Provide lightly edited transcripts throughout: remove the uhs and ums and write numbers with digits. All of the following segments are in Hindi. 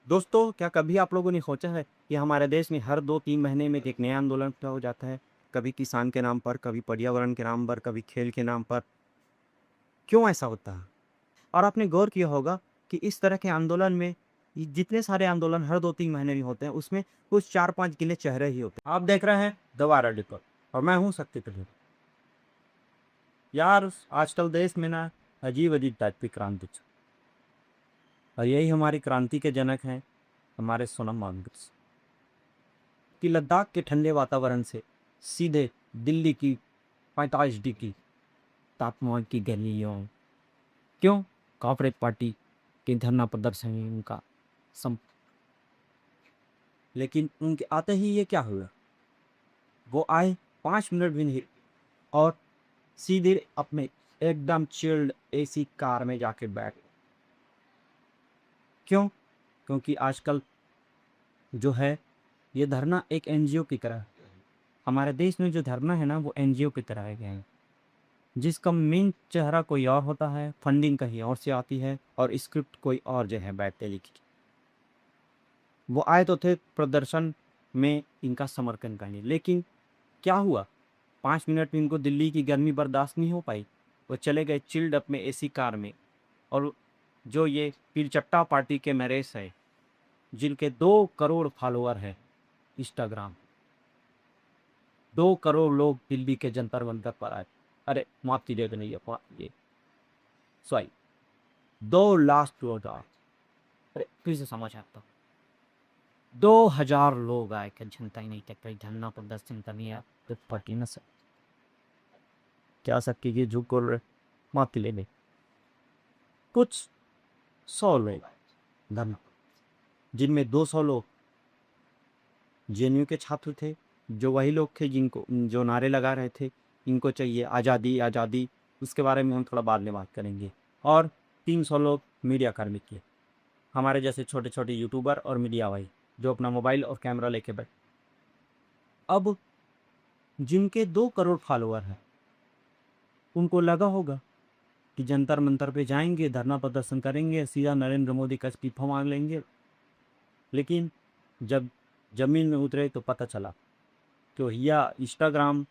दोस्तों, क्या कभी आप लोगों ने सोचा है कि हमारे देश में हर 2-3 महीने में एक नया आंदोलन खड़ा हो जाता है? कभी किसान के नाम पर, कभी पर्यावरण के नाम पर, कभी खेल के नाम पर। क्यों ऐसा होता है? और आपने गौर किया होगा कि इस तरह के आंदोलन में ये जितने सारे आंदोलन हर 2-3 महीने में होते हैं, उसमें कुछ 4-5 गिने चेहरे ही होते हैं। आप देख रहे हैं द वायरल रिपोर्ट और मैं हूँ शक्ति कपूर। यार, आजकल देश में ना अजीब-अजीब टाइप की क्रांति चल, और यही हमारी क्रांति के जनक हैं, हमारे सोनम वांगचुक कि लद्दाख के ठंडे वातावरण से सीधे दिल्ली की 45 डिग्री तापमान की गर्मियों। क्यों? कॉर्पोरेट पार्टी के धरना प्रदर्शन ही उनका सम। लेकिन उनके आते ही ये क्या हुआ? वो आए 5 मिनट भी नहीं और सीधे अपने एकदम चिल्ड एसी कार में जाके बैठ गए। क्यों? क्योंकि आजकल जो है ये धरना एक एनजीओ की तरह है। हमारे देश में जो धरना है ना वो एनजीओ की तरह है, जिसका मेन चेहरा कोई और होता है, फंडिंग कहीं और से आती है और स्क्रिप्ट कोई और जो है बैठते लिखी। वो आए तो थे प्रदर्शन में इनका समर्थन करने, लेकिन क्या हुआ? 5 मिनट में इनको दिल्ली की गर्मी बर्दाश्त नहीं हो पाई। वो चले गए चिल्ड अप में एसी कार में। और जो ये पीरचट्टा पार्टी के नरेश है, जिनके 2 करोड़ फॉलोअर हैं इंस्टाग्राम, 2 करोड़ लोग दिल्ली के जंतर मंतर पर आए। अरे माफ कीजिएगा, नहीं है ये सॉरी, 2 लाख 2 हजार। अरे फिर से समझ आता, 2,000 लोग आए कि जनता ही नहीं तक कहीं धरना प्रदर्शन करनी है तो पटी न सक क्या सकती कि झुक कर माफी लेने कुछ 100 लोग धरना, जिनमें 200 लोग जेएनयू के छात्र थे, जो वही लोग थे जिनको जो नारे लगा रहे थे इनको चाहिए आज़ादी आज़ादी। उसके बारे में हम थोड़ा बाद में बात करेंगे। और 300 लोग मीडिया कर्मी थे, हमारे जैसे छोटे छोटे यूट्यूबर और मीडिया भाई जो अपना मोबाइल और कैमरा लेके बैठे। अब जिनके 2 करोड़ फॉलोअर हैं उनको लगा होगा कि जंतर मंतर पे जाएंगे, धरना प्रदर्शन करेंगे, सीधा नरेंद्र मोदी का इस्तीफा मांग लेंगे। लेकिन जब जमीन में उतरे तो पता चला कि भैया इंस्टाग्राम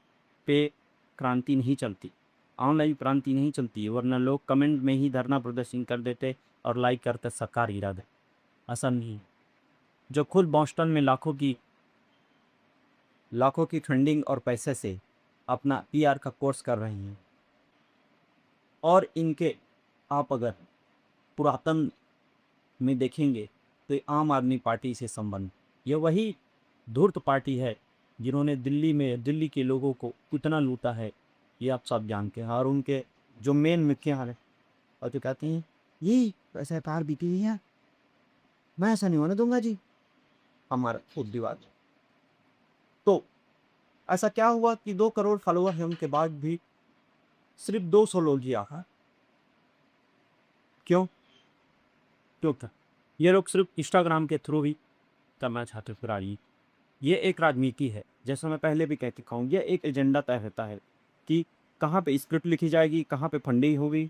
पे क्रांति नहीं चलती, ऑनलाइन क्रांति नहीं चलती, वरना लोग कमेंट में ही धरना प्रदर्शन कर देते और लाइक करते सरकार गिरा दे। ऐसा नहीं। जो खुद बॉस्टन में लाखों की फंडिंग और पैसे से अपना पीआर का कोर्स कर रही हैं, और इनके आप अगर पुरातन में देखेंगे तो ये आम आदमी पार्टी से संबंध, ये वही धूर्त पार्टी है जिन्होंने दिल्ली के लोगों को इतना लूटा है, ये आप सब जानते हैं। और उनके जो मेन मुखिया है और जो कहते हैं ये पैसे पार बीती हुई है, मैं ऐसा नहीं होने दूंगा जी, हमारा खुद दीवार। तो ऐसा क्या हुआ कि 2 करोड़ फॉलोअर हैं उनके बाद भी सिर्फ 200 लोग ही आया। क्यों? क्यों था? ये लोग सिर्फ इंस्टाग्राम के थ्रू ही करना चाहते फिर रही। ये एक राजनीति है, जैसा मैं पहले भी कह चुका हूँ, ये एक एजेंडा तय रहता है कि कहाँ पे स्क्रिप्ट लिखी जाएगी, कहाँ पे फंडिंग होगी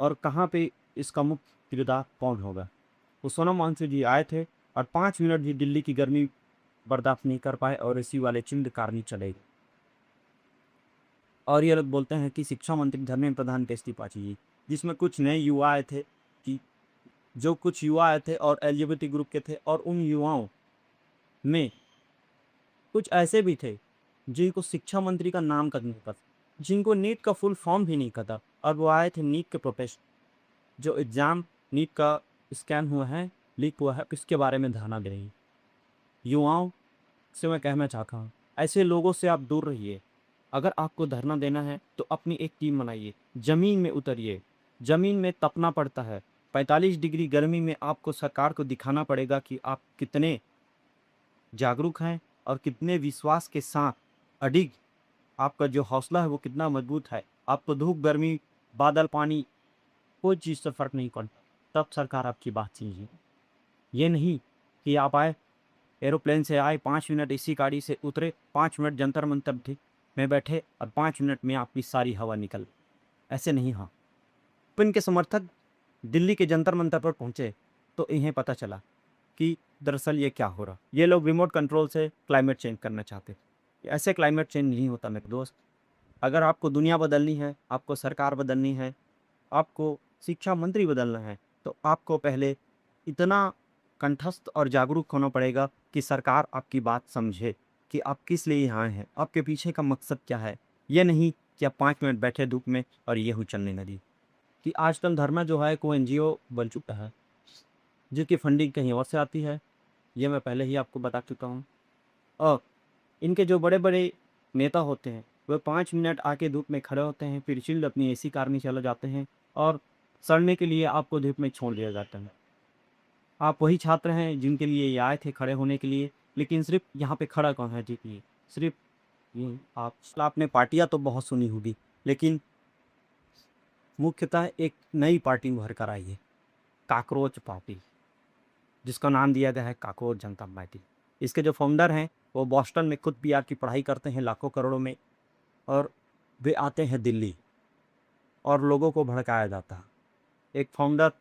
और कहाँ पे इसका मुख्य किरदार कौन होगा। तो सोनम वांगचुक जी आए थे और 5 मिनट भी दिल्ली की गर्मी बर्दाश्त नहीं कर पाए और इसी वाले चिंद कारनी चले गए। और ये लोग बोलते हैं कि शिक्षा मंत्री धर्मेंद्र प्रधान का इस्तीफा चाहिए, जिसमें कुछ नए युवा आए थे कि जो कुछ युवा आए थे और एलजीबीटी ग्रुप के थे, और उन युवाओं में कुछ ऐसे भी थे जिनको शिक्षा मंत्री का नाम तक नहीं पता, जिनको नीट का फुल फॉर्म भी नहीं पता, और वो आए थे नीट के प्रोफेसर जो एग्ज़ाम नीट का स्कैन हुआ है, लीक हुआ है, इसके बारे में धरना दे रही है। युवाओं से मैं कहना चाहता हूँ, ऐसे लोगों से आप दूर रहिए। अगर आपको धरना देना है तो अपनी एक टीम बनाइए, ज़मीन में उतरिए। ज़मीन में तपना पड़ता है, 45 डिग्री गर्मी में आपको सरकार को दिखाना पड़ेगा कि आप कितने जागरूक हैं और कितने विश्वास के साथ अडिग, आपका जो हौसला है वो कितना मजबूत है। आपको धूप गर्मी बादल पानी कोई चीज़ से फ़र्क नहीं पड़ता, तब सरकार आपकी बात सुनेगी। ये नहीं कि आप आए, एरोप्लेन से आए, 5 मिनट एसी गाड़ी से उतरे, 5 मिनट जंतर मंतर थे में बैठे और 5 मिनट में आपकी सारी हवा निकल। ऐसे नहीं। हाँ, तो इनके समर्थक दिल्ली के जंतर मंतर पर पहुँचे तो इन्हें पता चला कि दरअसल ये क्या हो रहा। ये लोग रिमोट कंट्रोल से क्लाइमेट चेंज करना चाहते हैं। ऐसे क्लाइमेट चेंज नहीं होता मेरे दोस्त। अगर आपको दुनिया बदलनी है, आपको सरकार बदलनी है, आपको शिक्षा मंत्री बदलना है, तो आपको पहले इतना कंठस्थ और जागरूक होना पड़ेगा कि सरकार आपकी बात समझे कि आप किस लिए यहाँ हैं, आपके पीछे का मकसद क्या है। ये नहीं कि आप 5 मिनट बैठे धूप में और ये हूँ चलने लगी। कि आजकल धर्मा जो है को एनजीओ बन चुका है, जिसकी फंडिंग कहीं और से आती है, ये मैं पहले ही आपको बता चुका हूँ। और इनके जो बड़े-बड़े नेता होते हैं, वह 5 मिनट आके धूप में खड़े होते हैं, फिर शील्ड अपनी एसी कार में चले जाते हैं और सड़ने के लिए आपको धूप में छोड़ दिया जाता है। आप वही छात्र हैं जिनके लिए ये आए थे खड़े होने के लिए, लेकिन सिर्फ़ यहाँ पे खड़ा कौन है जी कि सिर्फ़ ये आपने पार्टियाँ तो बहुत सुनी होगी, लेकिन मुख्यतः एक नई पार्टी उभर कर आई है, कॉकरोच पार्टी, जिसका नाम दिया गया है कॉकरोच जनता पार्टी। इसके जो फाउंडर हैं, वो बॉस्टन में खुद पीआर की पढ़ाई करते हैं लाखों करोड़ों में, और वे आते हैं दिल्ली और लोगों को भड़काया जाता है। एक फाउंडर,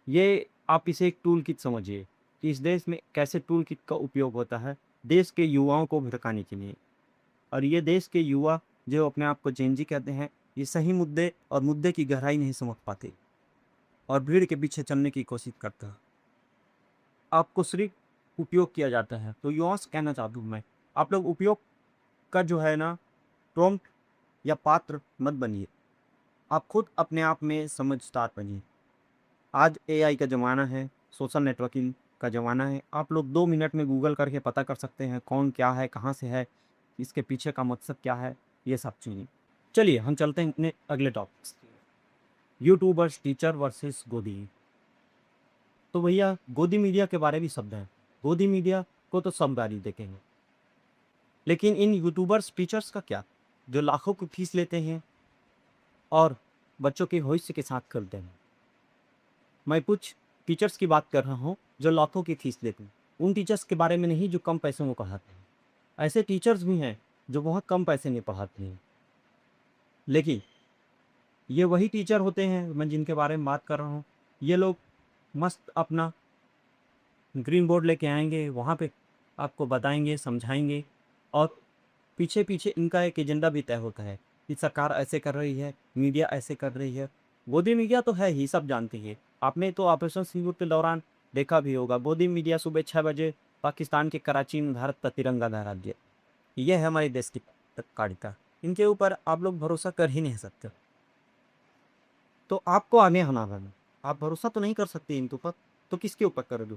ये आप इसे एक टूल किट समझिए कि इस देश में कैसे टूल किट का उपयोग होता है देश के युवाओं को भड़काने के लिए। और ये देश के युवा जो अपने आप को जेन ज़ी कहते हैं, ये सही मुद्दे और मुद्दे की गहराई नहीं समझ पाते और भीड़ के पीछे चलने की कोशिश करता है। आपको सिर्फ़ उपयोग किया जाता है। तो युवाओं से कहना चाहता हूँ मैं, आप लोग उपयोग का जो है ना प्रॉम्प्ट या पात्र मत बनिए। आप खुद अपने आप में समझदार बनिए। आज एआई का ज़माना है, सोशल नेटवर्किंग का ज़माना है। आप लोग 2 मिनट में गूगल करके पता कर सकते हैं कौन क्या है, कहाँ से है, इसके पीछे का मकसद क्या है, ये सब चीज़ें। चलिए हम चलते हैं अपने अगले टॉपिक्स की। यूट्यूबर्स, टीचर वर्सेस गोदी। तो भैया गोदी मीडिया के बारे भी शब्द हैं। गोदी मीडिया को तो सब गाली देखेंगे, लेकिन इन यूट्यूबर्स, टीचर्स का क्या? जो लाखों की फीस लेते हैं और बच्चों के भविष्य के साथ खेलते हैं। मैं कुछ टीचर्स की बात कर रहा हूँ जो लाखों की फीस लेते हैं। उन टीचर्स के बारे में नहीं जो कम पैसों में पढ़ाते हैं। ऐसे टीचर्स भी हैं जो बहुत कम पैसे में पढ़ाते हैं, लेकिन ये वही टीचर होते हैं मैं जिनके बारे में बात कर रहा हूँ। ये लोग मस्त अपना ग्रीन बोर्ड लेके आएंगे, वहाँ पे आपको बताएंगे, समझाएंगे, और पीछे पीछे इनका एक एजेंडा भी तय होता है कि सरकार ऐसे कर रही है, मीडिया ऐसे कर रही है। गोदी मीडिया तो है ही, सब जानते हैं। आपने तो ऑपरेशन सिंदूर के दौरान देखा भी होगा, गोदी मीडिया सुबह 6 बजे पाकिस्तान के कराची में भारत का तिरंगा लहरा दिया। ये है हमारे देश की पत्रकारिता। इनके ऊपर आप लोग भरोसा कर ही नहीं सकते। तो आपको आगे आना है। आप भरोसा तो नहीं कर सकते इनके ऊपर, तो किसके ऊपर करोगे?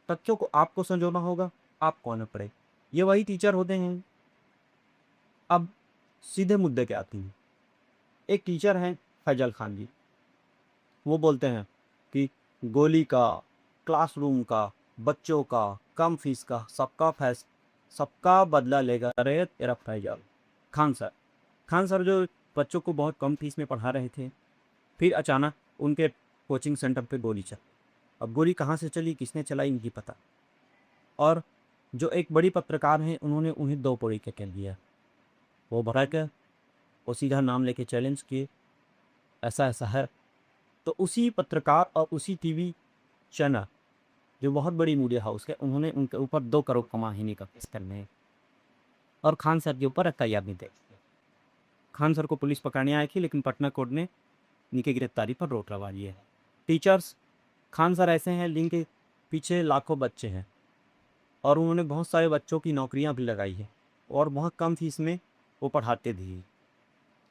तथ्यों को आपको संजोना होगा, आपको आना पड़ेगा। ये वही टीचर होते हैं। अब सीधे मुद्दे पे आती हैं। एक टीचर हैं फैजल खान जी, वो बोलते हैं कि गोली का, क्लासरूम का, बच्चों का, कम फीस का, सबका बदला लेगा रे तेरा फैजल खान सर। खान सर जो बच्चों को बहुत कम फीस में पढ़ा रहे थे, फिर अचानक उनके कोचिंग सेंटर पे गोली चली। अब गोली कहाँ से चली, किसने चलाई, नहीं पता। और जो एक बड़ी पत्रकार हैं, उन्होंने उन्हें 2 पौड़ी के कह दिया। वो भड़क गए, वो सीधा नाम लेके चैलेंज किए, ऐसा ऐसा है। तो उसी पत्रकार और उसी टीवी चैनल जो बहुत बड़ी मीडिया हाउस है, उन्होंने उनके ऊपर 2 करोड़ का माहिनी का केस करने हैं और खान सर के ऊपर एफआईआर भी दे। खान सर को पुलिस पकड़ने आई थी, लेकिन पटना कोर्ट ने इनकी गिरफ्तारी पर रोक लगा दी है। टीचर्स, खान सर ऐसे हैं जिनके पीछे लाखों बच्चे हैं और उन्होंने बहुत सारे बच्चों की नौकरियां भी लगाई है और बहुत कम फीस में वो पढ़ाते भी हैं।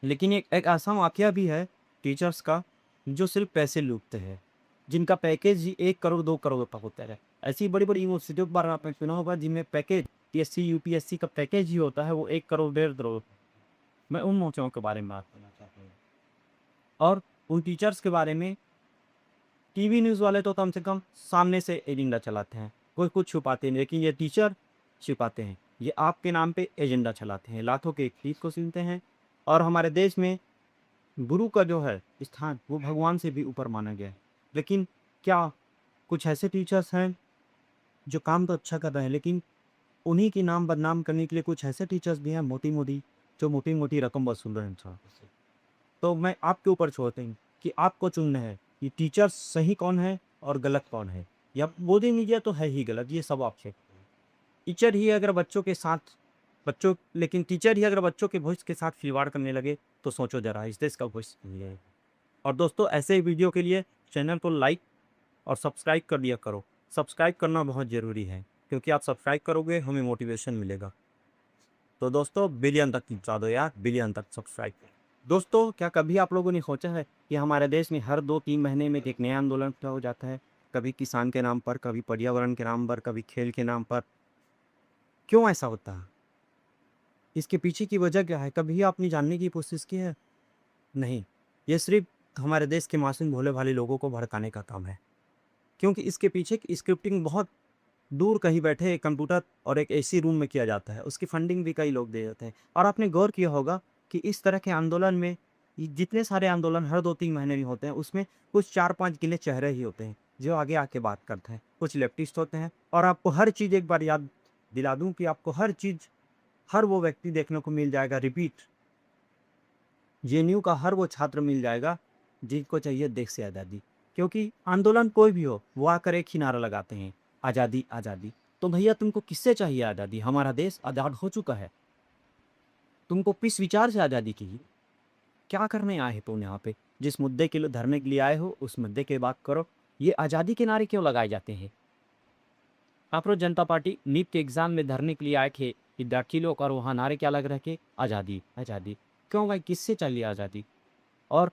लेकिन एक ऐसा वाक़या भी है टीचर्स का जो सिर्फ़ पैसे लूटते हैं, जिनका पैकेज ही 1 करोड़ 2 करोड़ का होता है। ऐसी बड़ी-बड़ी यूनिवर्सिटियों के बारे में आपने सुना होगा जिनमें पैकेज पीएससी, यूपीएससी का पैकेज ही होता है वो 1 करोड़, 1.5 करोड़। मैं उन मोर्चों के बारे में बात करना चाहता हूँ। और उन टीचर्स के बारे में टीवी न्यूज़ वाले तो कम से कम सामने से एजेंडा चलाते हैं, कोई कुछ छुपाते नहीं, लेकिन ये टीचर छिपाते हैं। ये आपके नाम पे एजेंडा चलाते हैं, लाखों के एक फीस को सुनते हैं। और हमारे देश में गुरु का जो है स्थान, वो भगवान से भी ऊपर माना गया है। लेकिन क्या कुछ ऐसे टीचर्स हैं जो काम तो अच्छा कर रहे हैं, लेकिन उन्हीं के नाम बदनाम करने के लिए कुछ ऐसे टीचर्स भी हैं मोटी-मोटी, जो मोटी-मोटी रकम वसूल रहे हैं इंसान से। तो मैं आपके ऊपर छोड़ता हूँ कि आपको चुनना है कि टीचर सही कौन है और गलत कौन है। या मोदी मीडिया तो है ही गलत, ये सब आपसे। टीचर ही अगर बच्चों के साथ लेकिन टीचर ही अगर बच्चों के भविष्य के साथ खिलवाड़ करने लगे तो सोचो ज़रा इस देश का भविष्य नहीं है। और दोस्तों ऐसे ही वीडियो के लिए चैनल को लाइक और सब्सक्राइब कर दिया करो। सब्सक्राइब करना बहुत ज़रूरी है क्योंकि आप सब्सक्राइब करोगे हमें मोटिवेशन मिलेगा। तो दोस्तों बिलियन तक पहुंचा दो यार, बिलियन तक सब्सक्राइब। दोस्तों क्या कभी आप लोगों ने सोचा है कि हमारे देश में हर 2-3 महीने में एक नया आंदोलन खड़ा हो जाता है? कभी किसान के नाम पर, कभी पर्यावरण के नाम पर, कभी खेल के नाम पर। क्यों ऐसा होता है? इसके पीछे की वजह क्या है? कभी आपने जानने की कोशिश की है? नहीं, ये सिर्फ हमारे देश के मासूम भोले-भाले लोगों को भड़काने का काम है। क्योंकि इसके पीछे की स्क्रिप्टिंग बहुत दूर कहीं बैठे एक कंप्यूटर और एक एसी रूम में किया जाता है। उसकी फंडिंग भी कई लोग दे देते हैं। और आपने गौर किया होगा कि इस तरह के आंदोलन में जितने सारे आंदोलन हर 2-3 महीने में होते हैं, उसमें कुछ 4-5 गिने चेहरे ही होते हैं जो आगे आके बात करते हैं। कुछ लेफ्टिस्ट होते हैं और आपको हर चीज़ एक बार याद दिला दूं कि आपको हर चीज़, हर वो व्यक्ति देखने को मिल जाएगा। रिपीट, जेएनयू का हर वो छात्र मिल जाएगा जिनको चाहिए देश से आज़ादी। क्योंकि आंदोलन कोई भी हो, वो आकर एक ही नारा लगाते हैं, आज़ादी आज़ादी। तो भैया तुमको किससे चाहिए आज़ादी? हमारा देश आज़ाद हो चुका है। तुमको किस विचार से आज़ादी की? क्या करने आए हो तुम यहाँ पे? जिस मुद्दे के लिए धरने के लिए आए हो उस मुद्दे की बात करो। ये आज़ादी के नारे क्यों लगाए जाते हैं? आप लोग जनता पार्टी नीट के एग्जाम में धरने के लिए आए थे विद्यार्थी लोग, और वहाँ नारे क्या लग रहे थे? आज़ादी आज़ादी। क्यों भाई, किससे चाहिए आज़ादी? और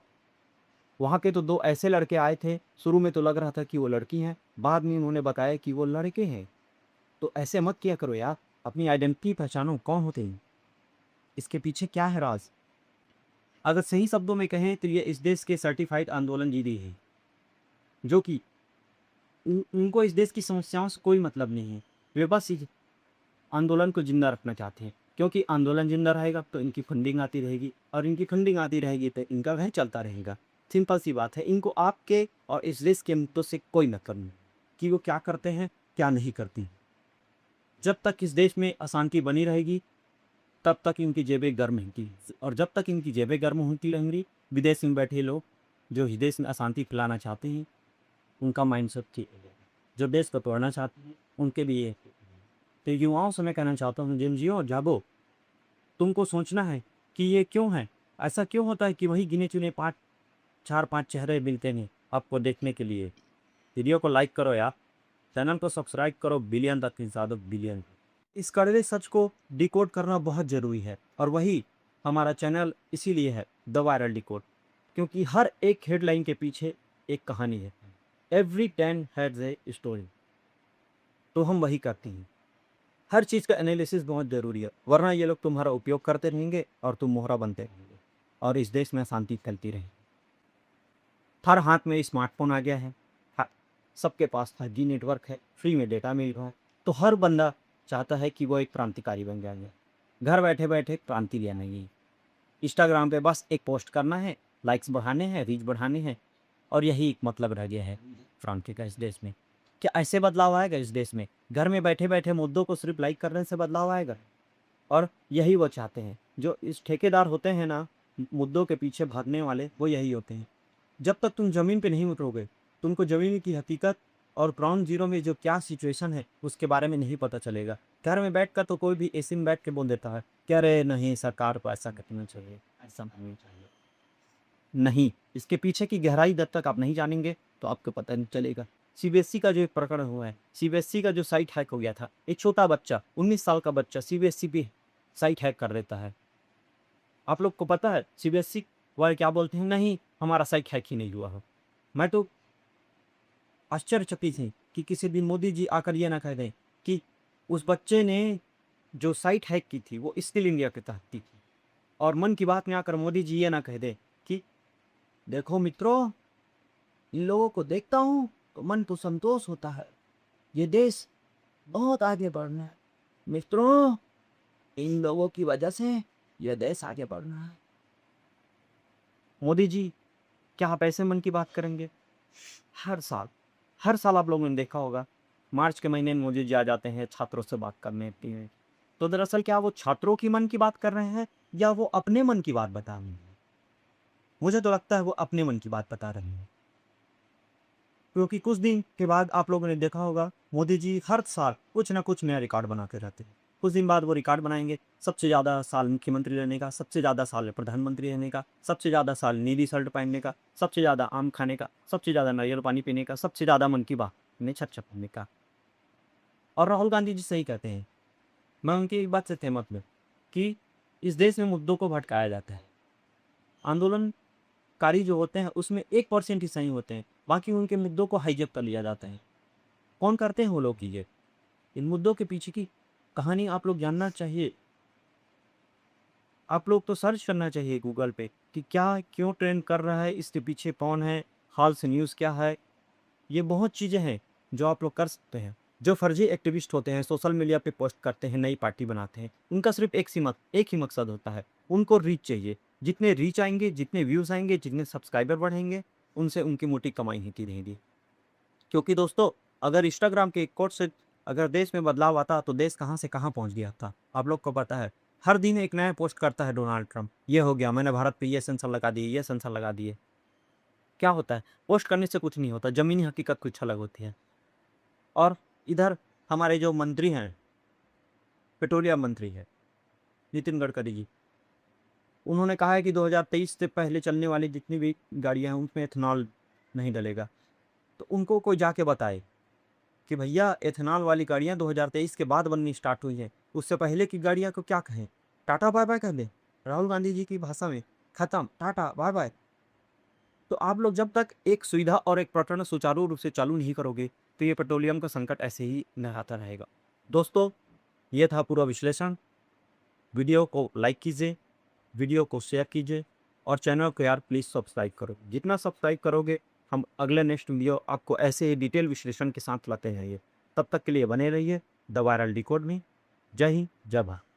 वहाँ के तो 2 ऐसे लड़के आए थे, शुरू में तो लग रहा था कि वो लड़की हैं, बाद में उन्होंने बताया कि वो लड़के हैं। तो ऐसे मत किया करो यार, अपनी आइडेंटिटी पहचानो, कौन होते हैं? इसके पीछे क्या है राज़? अगर सही शब्दों में कहें तो ये इस देश के सर्टिफाइड आंदोलनजीवी हैं, जो कि उनको इस देश की समस्याओं से कोई मतलब नहीं है। वे बस इस आंदोलन को ज़िंदा रखना चाहते हैं, क्योंकि आंदोलन ज़िंदा रहेगा तो इनकी फंडिंग आती रहेगी, और इनकी फंडिंग आती रहेगी तो इनका वह चलता रहेगा। सिंपल सी बात है, इनको आपके और इस देश के मुद्दों से कोई मतलब नहीं कि वो क्या करते हैं, क्या नहीं करती। जब तक इस देश में अशांति बनी रहेगी तब तक इनकी जेबें गर्म होंगी, और जब तक इनकी जेबें गर्म होती रहेंगी, विदेश में बैठे लोग जो इस देश में अशांति फैलाना चाहते हैं उनका माइंडसेट ठीक है। जो देश को तोड़ना चाहते हैं उनके भी ये। तो युवाओं से मैं कहना चाहता हूँ, जिन जियो जागो, तुमको सोचना है कि ये क्यों है, ऐसा क्यों होता है कि वही गिने चुने 4-5 चेहरे मिलते हैं आपको देखने के लिए। वीडियो को लाइक करो यार, चैनल को सब्सक्राइब करो, बिलियन तक ज़्यादा बिलियन। इस कड़वे सच को डिकोड करना बहुत ज़रूरी है, और वही हमारा चैनल इसीलिए है द वायरल डिकोड, क्योंकि हर एक हेडलाइन के पीछे एक कहानी है। Every 10 has a story. तो हम वही करते हैं। हर चीज़ का एनालिसिस बहुत ज़रूरी है, वरना ये लोग तुम्हारा उपयोग करते रहेंगे और तुम मोहरा बनते रहेंगे और इस देश में शांति फैलती रहेगी। हर हाथ में स्मार्टफोन आ गया है, सबके पास 5G नेटवर्क है, फ्री में डेटा मिल रहा है, तो हर बंदा चाहता है कि वो एक क्रांतिकारी बन जाए। घर बैठे बैठे क्रांति लेना ही। इंस्टाग्राम पे बस एक पोस्ट करना है, लाइक्स बढ़ाने हैं, रीच बढ़ाने हैं, और यही एक मतलब रह गया है क्रांति का इस देश में। क्या ऐसे बदलाव आएगा इस देश में? घर में बैठे बैठे मुद्दों को सिर्फ लाइक करने से बदलाव आएगा? और यही वो चाहते हैं। जो इस ठेकेदार होते हैं ना, मुद्दों के पीछे भागने वाले, वो यही होते हैं। जब तक तुम ज़मीन पे नहीं उतरोगे, तुमको ज़मीन की हकीकत और ग्राउंड ज़ीरो में जो क्या सिचुएशन है उसके बारे में नहीं पता चलेगा। घर में बैठकर तो कोई भी एसी में बैठ के बोल देता है कि अरे नहीं, सरकार को ऐसा करना चाहिए, ऐसा नहीं चाहिए। नहीं, इसके पीछे की गहराई जब तक आप नहीं जानेंगे तो आपको पता नहीं चलेगा। सीबीएसई का जो एक प्रकरण हुआ है, सीबीएसई का जो साइट हैक हो गया था, एक छोटा बच्चा, 19 साल का बच्चा सीबीएसई पे साइट हैक कर देता है। आप लोग को पता है सीबीएसई वाले क्या बोलते हैं? नहीं, हमारा साइट हैक ही नहीं हुआ है। मैं तो आश्चर्यचकित थी कि किसी दिन मोदी जी आकर ये ना कह दें कि उस बच्चे ने जो साइट हैक की थी वो स्किल इंडिया के तहत की थी, और मन की बात में आकर मोदी जी ये ना कह दें कि देखो मित्रों, इन लोगों को देखता हूँ तो मन को संतोष होता है, ये देश बहुत आगे बढ़ना है मित्रों, इन लोगों की वजह से यह देश आगे बढ़ रहा है। मोदी जी, क्या आप ऐसे मन की बात करेंगे? हर साल आप लोगों ने देखा होगा, मार्च के महीने में मोदी जी आ जाते हैं छात्रों से बात करने के लिए। तो दरअसल क्या वो छात्रों की मन की बात कर रहे हैं या वो अपने मन की बात बता रहे हैं? मुझे तो लगता है वो अपने मन की बात बता रहे हैं। क्योंकि कुछ दिन के बाद आप लोगों ने देखा होगा मोदी जी हर साल कुछ ना कुछ नया रिकॉर्ड बना के रहते हैं। कुछ दिन बाद वो रिकॉर्ड बनाएंगे, सबसे ज़्यादा साल मुख्यमंत्री रहने का, सबसे ज़्यादा साल प्रधानमंत्री रहने का, सबसे ज़्यादा साल नीली शर्ट पहनने का, सबसे ज़्यादा आम खाने का, सबसे ज़्यादा नारियल पानी पीने का, सबसे ज़्यादा मन की बात में छत छपने का। और राहुल गांधी जी सही कहते हैं, मैं उनकी एक बात से सहमत हूँ कि इस देश में मुद्दों को भटकाया जाता है। आंदोलनकारी जो होते हैं उसमें 1% ही सही होते हैं, बाकी उनके मुद्दों को हाईजैक कर लिया जाता है। कौन करते हैं वो लोग ये? इन मुद्दों के पीछे की कहानी आप लोग जानना चाहिए। आप लोग तो सर्च करना चाहिए गूगल पे कि क्या क्यों ट्रेंड कर रहा है, इसके पीछे कौन है, हाल से न्यूज़ क्या है। ये बहुत चीज़ें हैं जो आप लोग कर सकते हैं। जो फर्जी एक्टिविस्ट होते हैं, सोशल मीडिया पे पोस्ट करते हैं, नई पार्टी बनाते हैं, उनका सिर्फ एक ही मकसद होता है, उनको रीच चाहिए। जितने रीच आएंगे, जितने व्यूज़ आएंगे, जितने सब्सक्राइबर बढ़ेंगे, उनसे उनकी मोटी कमाई होती रहेगी। क्योंकि दोस्तों, अगर इंस्टाग्राम के एक कोड से अगर देश में बदलाव आता तो देश कहाँ से कहाँ पहुँच गया था, आप लोग को पता है। हर दिन एक नया पोस्ट करता है डोनाल्ड ट्रंप, ये हो गया, मैंने भारत पे ये सेंसर लगा दिए, ये सेंसर लगा दिए। क्या होता है? पोस्ट करने से कुछ नहीं होता, ज़मीनी हकीकत कुछ अलग होती है। और इधर हमारे जो मंत्री हैं, पेट्रोलियम मंत्री है नितिन गडकरी जी, उन्होंने कहा है कि 2023 से पहले चलने वाली जितनी भी गाड़ियां हैं उसमें एथेनॉल नहीं डलेगा। तो उनको कोई जाके बताए कि भैया एथेनॉल वाली गाड़ियां 2023 के बाद बननी स्टार्ट हुई हैं, उससे पहले की गाड़ियां को क्या कहें? टाटा बाय बाय कर दें? राहुल गांधी जी की भाषा में खत्म, टाटा बाय बाय। तो आप लोग जब तक एक सुविधा और एक प्रकरण सुचारू रूप से चालू नहीं करोगे तो ये पेट्रोलियम का संकट ऐसे ही लहराता रहेगा। दोस्तों, ये था पूरा विश्लेषण। वीडियो को लाइक कीजिए, वीडियो को शेयर कीजिए और चैनल को यार प्लीज़ सब्सक्राइब करो। जितना सब्सक्राइब करोगे हम अगले नेक्स्ट वीडियो आपको ऐसे ही डिटेल विश्लेषण के साथ लाते रहेंगे। तब तक के लिए बने रहिए द वायरल डिकोड में। जय हिंद, जय भारत।